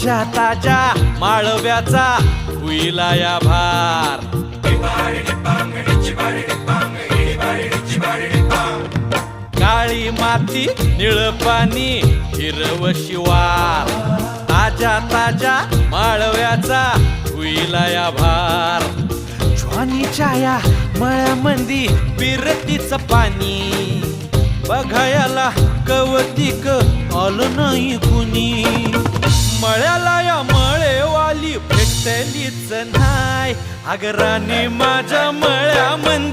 ताज्या ताज्या माळव्याचा हुईला या भार. काळी माती निळ पाणी हिरव शिवार. ताज्या ताज्या माळव्याचा हुईला या भार. ज्वानीच्या या मळ्यामंदी बिरतीचं पाणी बघायला कवतिक आलं नाही कुणी. मळ्याला या मळेवाली भेटलीच नाय. अगराने माझ्या मळ्यामंदी